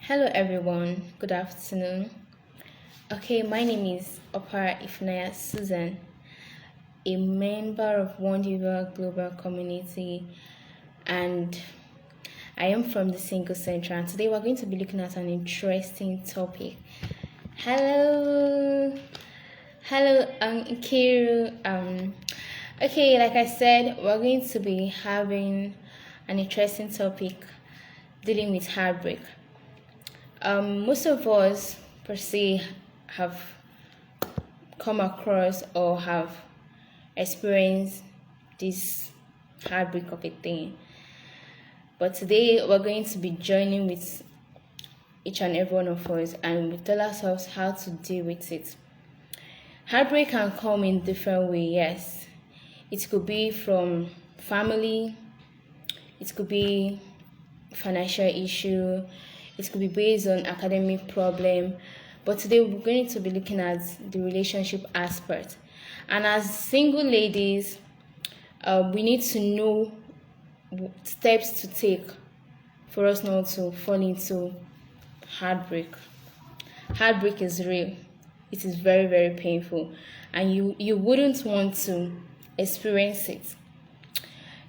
Hello everyone, good afternoon. Okay, my name is Opara Ifnaya Susan, a member of WONDIVA global community, and I am from the Single Central. And today we're going to be looking at an interesting topic. Hello, Nkiru. Okay, like I said, we're going to be having an interesting topic dealing with heartbreak. Most of us per se have come across or have experienced this heartbreak of a thing. But today we're going to be joining with each and every one of us, and we tell ourselves how to deal with it. Heartbreak can come in different ways, yes. It could be from family, it could be financial issue, it could be based on academic problem, but today we're going to be looking at the relationship aspect. And as single ladies, we need to know steps to take for us not to fall into heartbreak. Heartbreak is real. It is very, very painful, and you wouldn't want to experience it.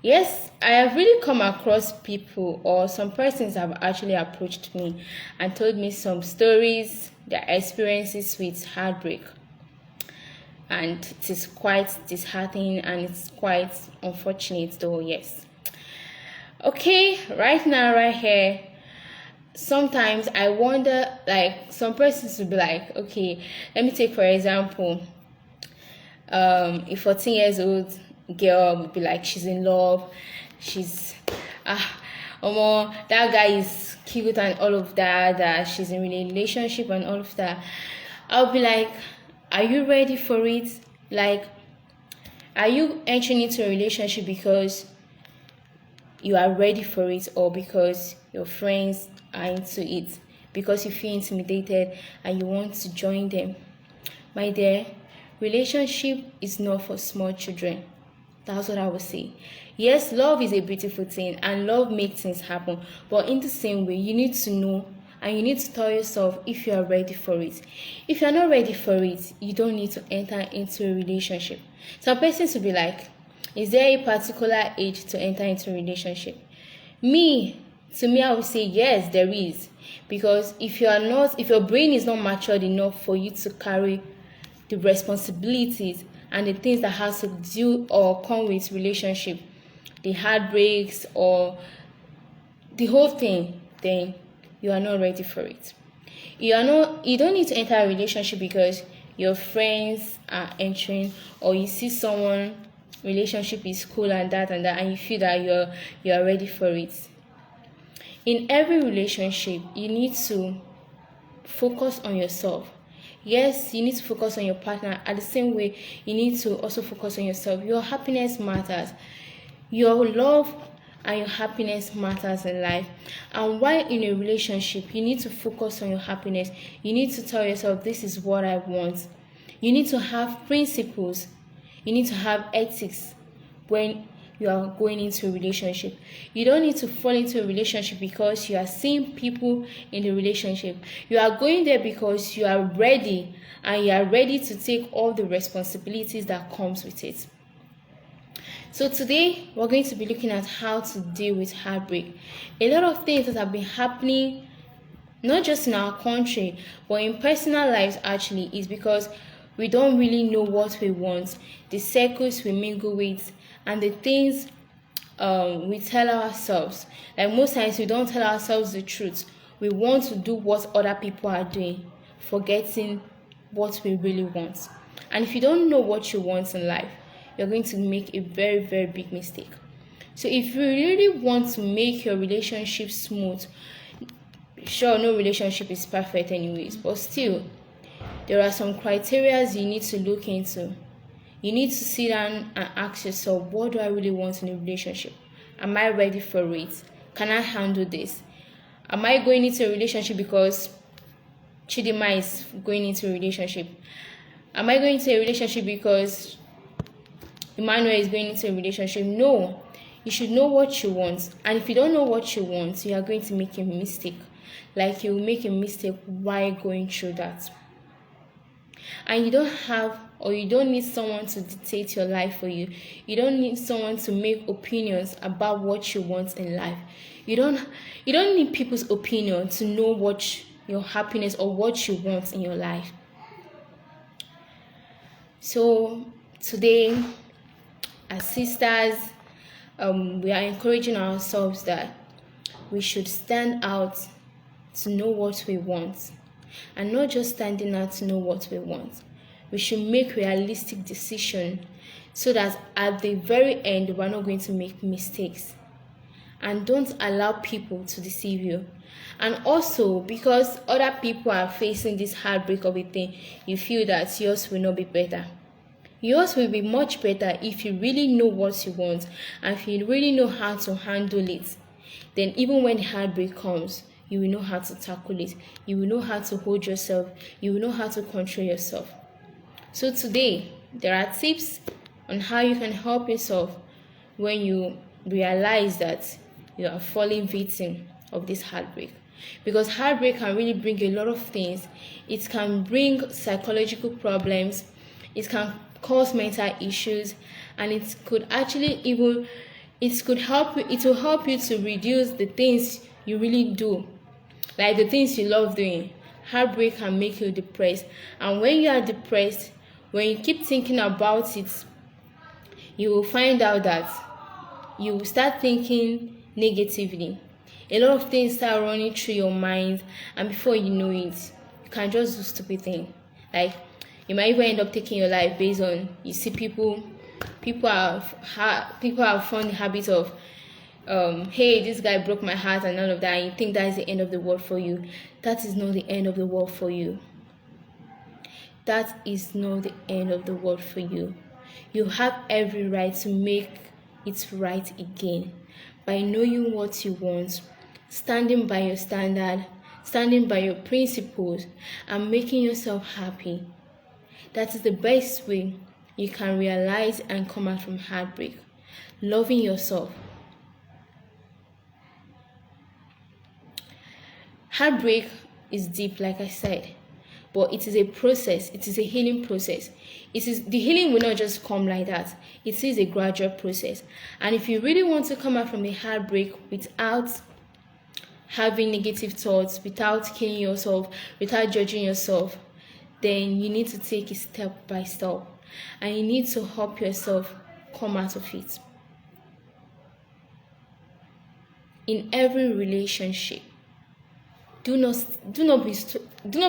Yes, I have really come across people, or some persons have actually approached me and told me some stories, their experiences with heartbreak. And it is quite disheartening and it's quite unfortunate though, yes. Okay, right now, right here, sometimes I wonder, like, some persons will be like, okay, let me take for example, a 14 years old girl would be like, she's in love, she's that guy is cute and all of that she's in a relationship and all of that. I'll be like, are you ready for it? Like, are you entering into a relationship because you are ready for it, or because your friends are into it, because you feel intimidated and you want to join them? My dear, relationship is not for small children. That's what I would say. Yes, love is a beautiful thing and love makes things happen. But in the same way, you need to know and you need to tell yourself if you are ready for it. If you are not ready for it, you don't need to enter into a relationship. Some persons will be like, is there a particular age to enter into a relationship? To me, I would say yes, there is. Because if your brain is not matured enough for you to carry the responsibilities and the things that has to do or come with relationship, the heartbreaks or the whole thing, then you are not ready for it. You don't need to enter a relationship because your friends are entering, or you see someone relationship is cool and that and you feel that you are ready for it. In every relationship, you need to focus on yourself. Yes, you need to focus on your partner. At the same way, you need to also focus on yourself. Your happiness matters. Your love and your happiness matters in life. And while in a relationship, you need to focus on your happiness. You need to tell yourself, this is what I want. You need to have principles. You need to have ethics when you are going into a relationship. You don't need to fall into a relationship because you are seeing people in the relationship. You are going there because you are ready, and you are ready to take all the responsibilities that comes with it. So today we're going to be looking at how to deal with heartbreak. A lot of things that have been happening, not just in our country but in personal lives actually, is because we don't really know what we want, the circles we mingle with, and the things we tell ourselves. Like, most times we don't tell ourselves the truth. We want to do what other people are doing, forgetting what we really want. And if you don't know what you want in life, you're going to make a very, very big mistake. So if you really want to make your relationship smooth, sure, no relationship is perfect anyways, but still, there are some criteria you need to look into. You need to sit down and ask yourself, what do I really want in a relationship? Am I ready for it? Can I handle this? Am I going into a relationship because Chidima is going into a relationship? Am I going into a relationship because Emmanuel is going into a relationship? No. You should know what you want. And if you don't know what you want, you are going to make a mistake. Like you make a mistake while going through that. And you don't have, or you don't need someone to dictate your life for you. You don't need someone to make opinions about what you want in life. You don't need people's opinion to know what your happiness or what you want in your life. So today, as sisters, we are encouraging ourselves that we should stand out to know what we want, and not just standing out to know what we want. We should make realistic decisions so that at the very end we're not going to make mistakes. And don't allow people to deceive you. And also, because other people are facing this heartbreak of a thing, you feel that yours will not be better. Yours will be much better if you really know what you want, and if you really know how to handle it. Then even when the heartbreak comes, you will know how to tackle it. You will know how to hold yourself. You will know how to control yourself. So today, there are tips on how you can help yourself when you realize that you are falling victim of this heartbreak. Because heartbreak can really bring a lot of things. It can bring psychological problems. It can cause mental issues, and it could actually even it will help you to reduce the things you really do, like the things you love doing. Heartbreak can make you depressed, and when you are depressed, when you keep thinking about it, you will find out that you will start thinking negatively. A lot of things start running through your mind, and before you know it, you can just do stupid things. Like you might even end up taking your life based on, you see people have found the habit of hey, this guy broke my heart and all of that, and you think that is the end of the world for you. That is not the end of the world for you. That is not the end of the world for you. You have every right to make it right again by knowing what you want, standing by your standard, standing by your principles, and making yourself happy. That is the best way you can realize and come out from heartbreak. Loving yourself. Heartbreak is deep, like I said, but it is a process. It is a healing process. The healing will not just come like that. It is a gradual process. And if you really want to come out from a heartbreak without having negative thoughts, without killing yourself, without judging yourself, then you need to take it step by step, and you need to help yourself come out of it. In every relationship, do not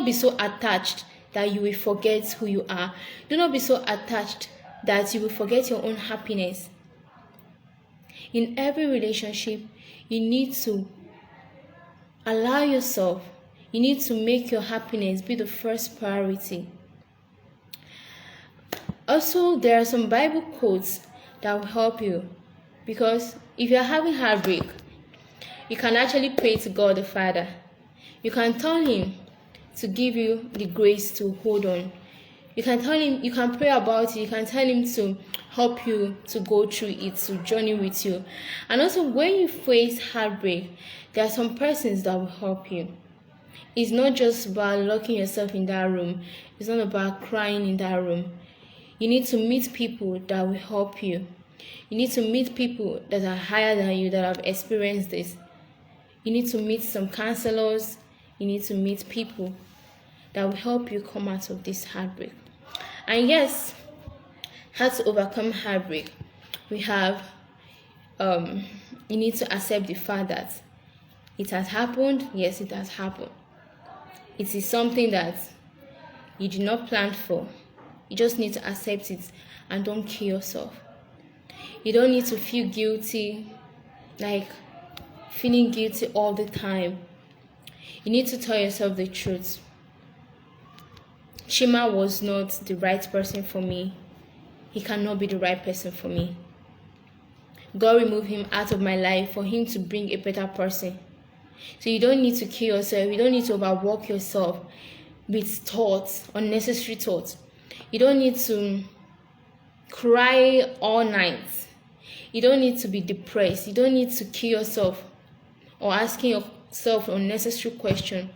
be so attached that you will forget who you are. Do not be so attached that you will forget your own happiness. In every relationship, you need to allow yourself, you need to make your happiness be the first priority. Also, there are some Bible quotes that will help you, because if you're having heartbreak, you can actually pray to God the Father. You can tell him to give you the grace to hold on. You can tell him, you can pray about it, you can tell him to help you to go through it, to journey with you. And also, when you face heartbreak, there are some persons that will help you. It's not just about locking yourself in that room. It's not about crying in that room. You need to meet people that will help you. You need to meet people that are higher than you, that have experienced this. You need to meet some counselors. You need to meet people that will help you come out of this heartbreak. And yes, how to overcome heartbreak. We have, you need to accept the fact that it has happened. Yes, it has happened. It is something that you did not plan for. You just need to accept it and don't kill yourself. You don't need to feel guilty, like feeling guilty all the time. You need to tell yourself the truth. Chima was not the right person for me. He cannot be the right person for me. God removed him out of my life for him to bring a better person. So you don't need to kill yourself. You don't need to overwork yourself with thoughts, unnecessary thoughts. You don't need to cry all night. You don't need to be depressed. You don't need to kill yourself or asking yourself unnecessary question.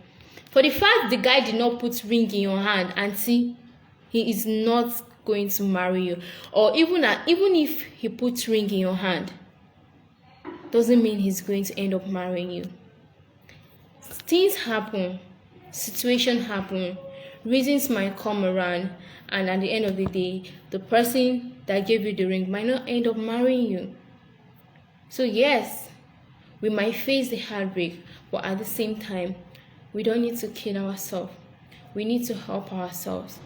For the fact the guy did not put ring in your hand, auntie, he is not going to marry you. Or even if he puts ring in your hand, doesn't mean he's going to end up marrying you. Things happen, situations happen, reasons might come around, and at the end of the day, the person that gave you the ring might not end up marrying you. So yes, we might face the heartbreak, but at the same time, we don't need to kill ourselves. We need to help ourselves.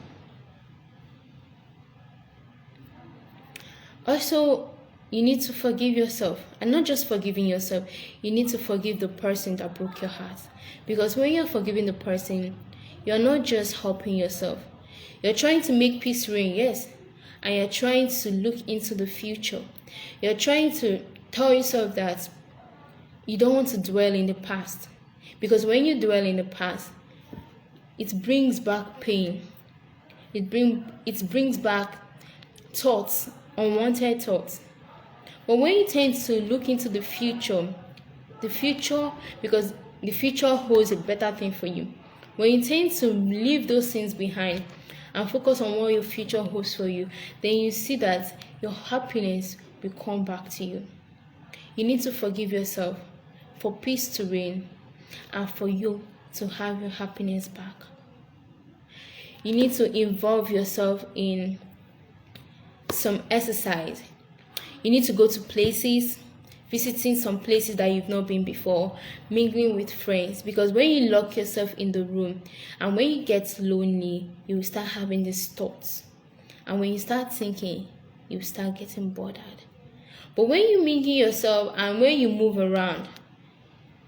Also, you need to forgive yourself. And not just forgiving yourself, you need to forgive the person that broke your heart. Because when you're forgiving the person, you're not just helping yourself. You're trying to make peace reign, yes. And you're trying to look into the future. You're trying to tell yourself that you don't want to dwell in the past. Because when you dwell in the past, it brings back pain. It brings back thoughts, unwanted thoughts. But when you tend to look into the future, because the future holds a better thing for you. When you tend to leave those things behind and focus on what your future holds for you, then you see that your happiness will come back to you. You need to forgive yourself for peace to reign and for you to have your happiness back. You need to involve yourself in some exercise. You need to go to places, visiting some places that you've not been before, mingling with friends. Because when you lock yourself in the room and when you get lonely, you will start having these thoughts. And when you start thinking, you will start getting bothered. But when you mingle yourself and when you move around,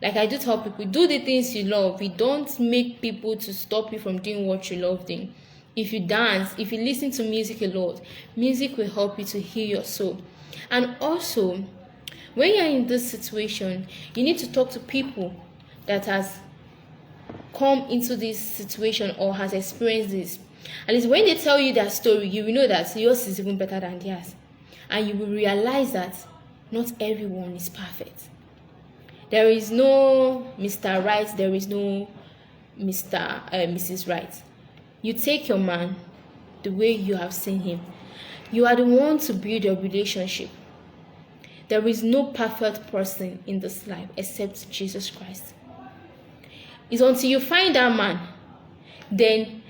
like I do tell people, do the things you love. You don't make people to stop you from doing what you love doing. If you dance, if you listen to music a lot, music will help you to heal your soul. And also, when you're in this situation, you need to talk to people that has come into this situation or has experienced this. At least when they tell you that story, you will know that yours is even better than theirs. And you will realize that not everyone is perfect. There is no Mr. Right, there is no Mrs. Right. You take your man the way you have seen him. You are the one to build your relationship. There is no perfect person in this life except Jesus Christ. It's until you find that man, then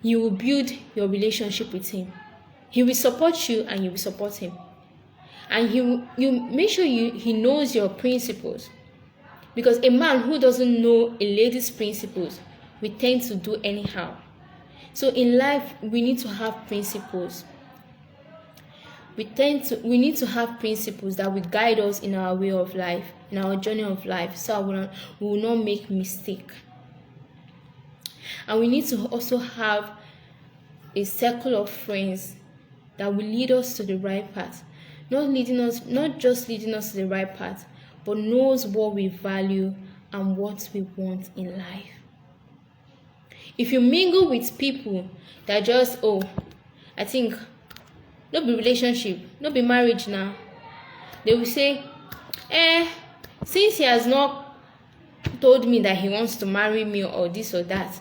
you will build your relationship with him. He will support you and you will support him. And you make sure he knows your principles. Because a man who doesn't know a lady's principles will tend to do anyhow. So in life, we need to have principles. We need to have principles that will guide us in our way of life, in our journey of life, so we will not make mistake. And we need to also have a circle of friends that will lead us to the right path. Not just leading us to the right path, but knows what we value and what we want in life. If you mingle with people that just, I think, no be relationship, no be marriage now, they will say, since he has not told me that he wants to marry me or this or that,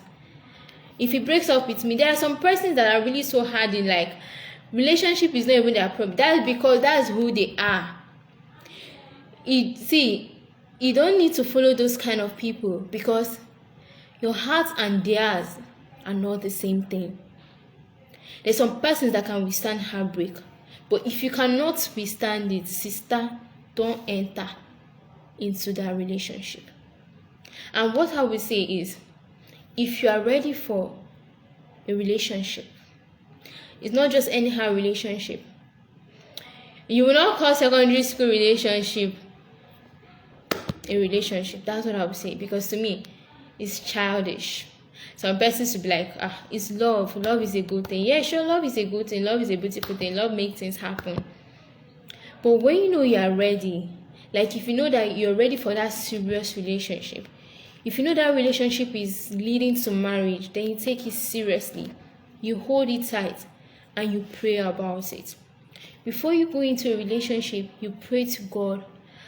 if he breaks up with me, there are some persons that are really so hard in, like, relationship is not even their problem. That's because that's who they are. You don't need to follow those kind of people, because your heart and theirs are not the same thing. There's some persons that can withstand heartbreak, but if you cannot withstand it, sister, don't enter into that relationship. And what I will say is, if you are ready for a relationship, it's not just anyhow relationship. You will not call secondary school relationship a relationship. That's what I would say, because to me, it's childish. Some persons will be like, it's love. Love is a good thing. Yeah, sure, love is a good thing. Love is a beautiful thing. Love makes things happen. But when you know you are ready, like if you know that you're ready for that serious relationship, if you know that relationship is leading to marriage, then you take it seriously. You hold it tight and you pray about it. Before you go into a relationship, you pray to God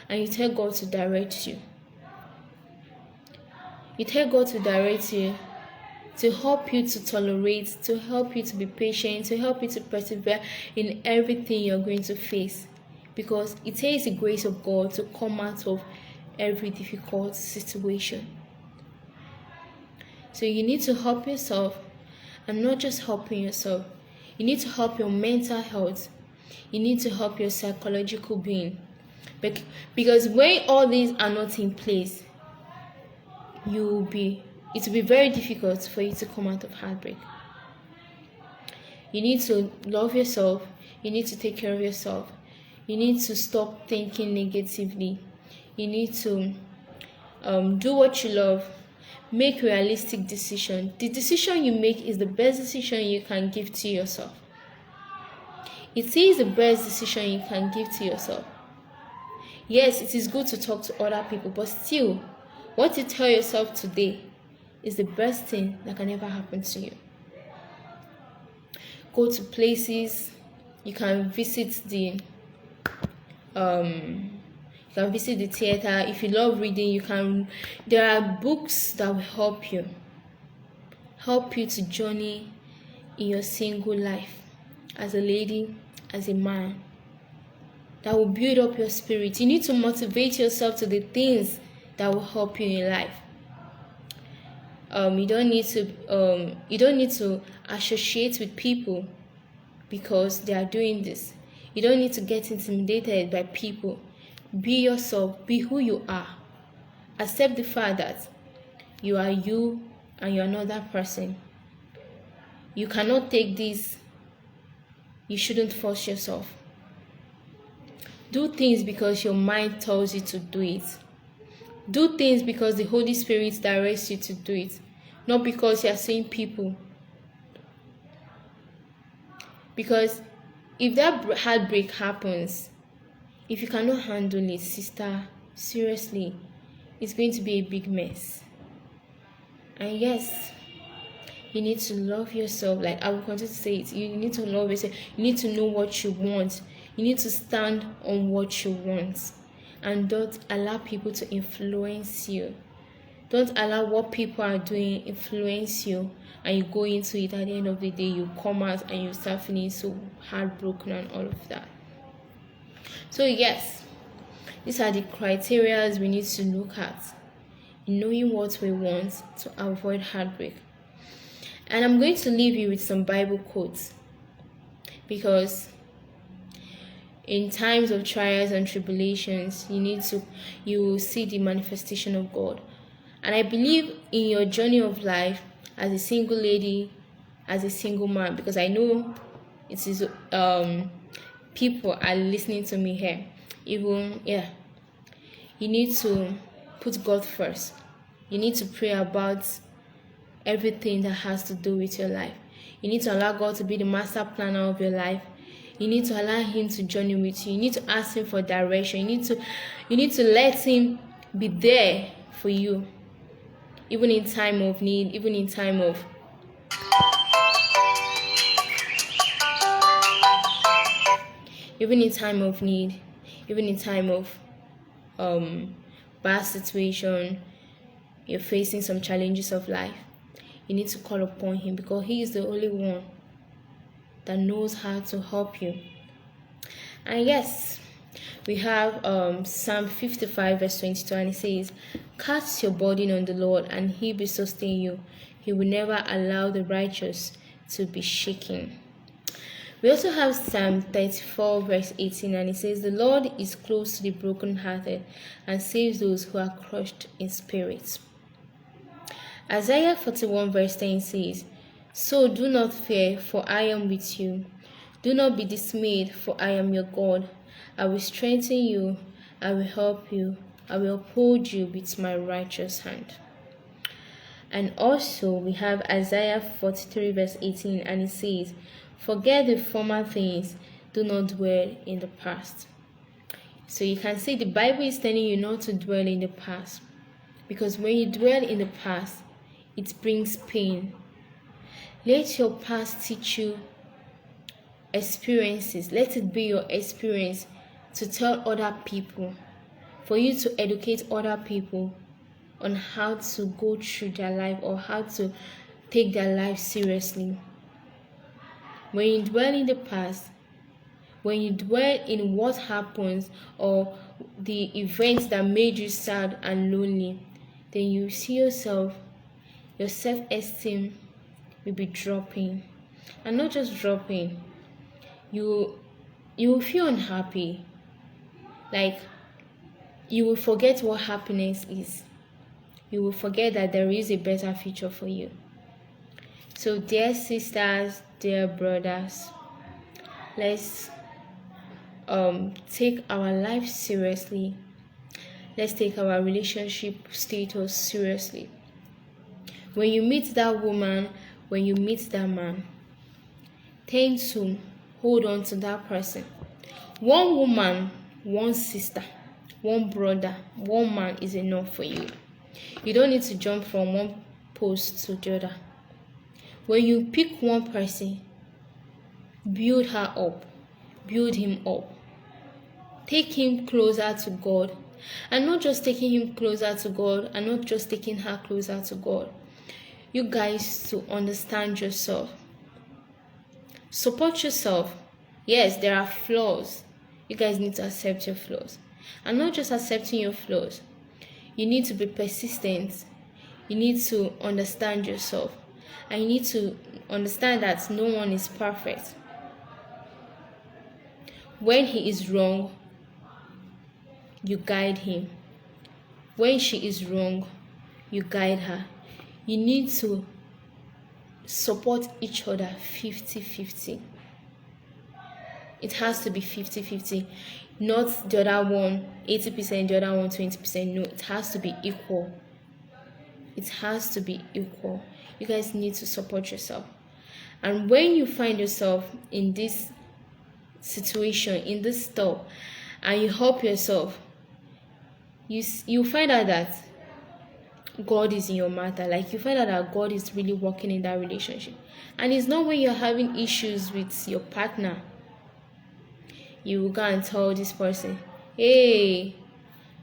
and you tell God to direct you. You tell God to direct you, to help you to tolerate, to help you to be patient, to help you to persevere in everything you're going to face. Because it takes the grace of God to come out of every difficult situation. So you need to help yourself, and not just helping yourself. You need to help your mental health. You need to help your psychological being. Because when all these are not in place, it will be very difficult for you to come out of heartbreak. You need to love yourself. You need to take care of yourself. You need to stop thinking negatively. You need to do what you love. Make realistic decisions. The decision you make is the best decision you can give to yourself. It is the best decision you can give to yourself. Yes, it is good to talk to other people, but still, what you tell yourself today is the best thing that can ever happen to you. Go to places. You can visit the theater. If you love reading, there are books that will help you to journey in your single life, as a lady, as a man, that will build up your spirit. You need to motivate yourself to the things that will help you in life. You don't need to associate with people because they are doing this. You don't need to get intimidated by people. Be yourself. Be who you are. Accept the fact that you are you and you're not that person. You cannot take this. You shouldn't force yourself. Do things because your mind tells you to do it. Do things because the Holy Spirit directs you to do it, not because you are seeing people. Because if that heartbreak happens, if you cannot handle it, sister, seriously, it's going to be a big mess. And yes, you need to love yourself. Like I will continue to say it. You need to love yourself. You need to know what you want. You need to stand on what you want. And don't allow people to influence you. Don't allow what people are doing influence you, and you go into it. At the end of the day, you come out and you start feeling so heartbroken and all of that. So yes, these are the criteria we need to look at in knowing what we want to avoid heartbreak. And I'm going to leave you with some Bible quotes, because in times of trials and tribulations, you will see the manifestation of God. And I believe in your journey of life as a single lady, as a single man, because I know it is people are listening to me here. You need to put God first. You need to pray about everything that has to do with your life. You need to allow God to be the master planner of your life. You need to allow Him to journey with you. You need to ask Him for direction. You need to let Him be there for you, even in time of need, even in time of need, even in time of bad situation. You're facing some challenges of life. You need to call upon Him, because He is the only one that knows how to help you. And yes, we have Psalm 55 verse 22, and it says, "Cast your burden on the Lord, and He will sustain you. He will never allow the righteous to be shaken." We also have Psalm 34 verse 18, and it says, "The Lord is close to the brokenhearted and saves those who are crushed in spirit." Isaiah 41 verse 10 says, "So do not fear, for I am with you. Do not be dismayed, for I am your God. I will strengthen you. I will help you. I will uphold you with my righteous hand." And also we have Isaiah 43 verse 18, and it says, "Forget the former things. Do not dwell in the past." So you can see the Bible is telling you not to dwell in the past, because when you dwell in the past, it brings pain. Let your past teach you experiences. Let it be your experience to tell other people, for you to educate other people on how to go through their life or how to take their life seriously. When you dwell in the past, when you dwell in what happens or the events that made you sad and lonely, then you see yourself, your self-esteem will be dropping. And not just dropping, you will feel unhappy. Like, you will forget what happiness is. You will forget that there is a better future for you. So dear sisters, dear brothers, let's take our life seriously. Let's take our relationship status seriously. When you meet that woman, when you meet that man, tend to hold on to that person. One woman, one sister, one brother, one man is enough for you. You don't need to jump from one post to the other. When you pick one person, build her up, build him up. Take him closer to God. And not just taking him closer to God, and not just taking her closer to God. You guys to understand yourself. Support yourself. Yes, there are flaws. You guys need to accept your flaws. And not just accepting your flaws. You need to be persistent. You need to understand yourself. And you need to understand that no one is perfect. When he is wrong, you guide him. When she is wrong, you guide her. You need to support each other 50-50. It has to be 50-50. Not the other one 80%, the other one 20%. No, it has to be equal. It has to be equal. You guys need to support yourself. And when you find yourself in this situation, in this stuff, and you help yourself, you find out that God is in your matter. Like, you find out that God is really working in that relationship. And it's not when you're having issues with your partner, you will go and tell this person, hey,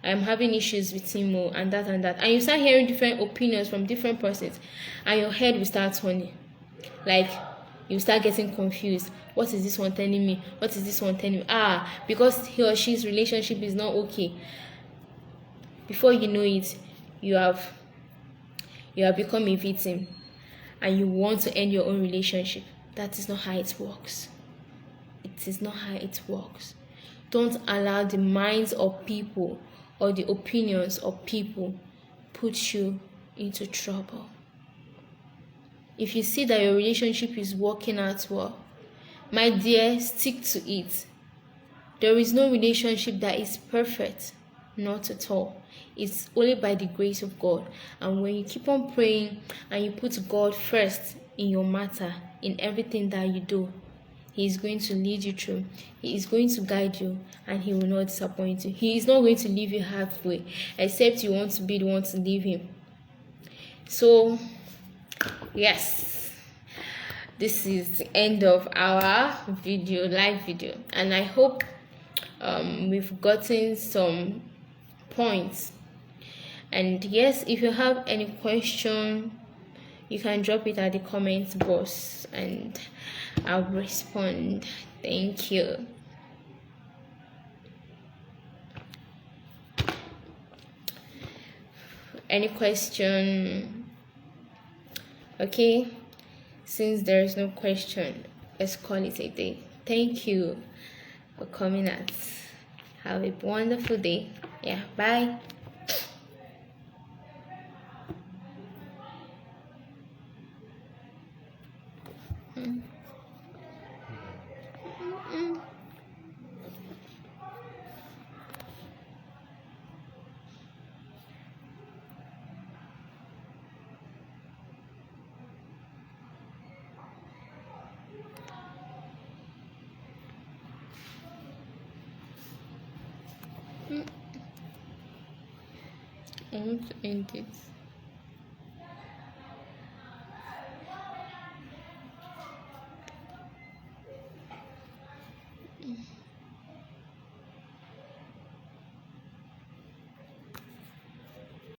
I'm having issues with him and that and that. And you start hearing different opinions from different persons, and your head will start turning. Like, you start getting confused. What is this one telling me? What is this one telling me? Because he or she's relationship is not okay. Before you know it, you have become a victim, and you want to end your own relationship. That is not how it works. It is not how it works. Don't allow the minds of people or the opinions of people put you into trouble. If you see that your relationship is working out well, my dear, stick to it. There is no relationship that is perfect. Not at all. It's only by the grace of God. And when you keep on praying and you put God first in your matter, in everything that you do, He is going to lead you through. He is going to guide you, and He will not disappoint you. He is not going to leave you halfway, except you want to be the one to leave Him. So, yes, this is the end of our live video, and I hope we've gotten some points. And yes, if you have any question, you can drop it at the comments box and I'll respond. Thank you. Any question? Okay, since there is no question, let's call it a day. Thank you for coming out. Have a wonderful day. Yeah, bye. I want to end it.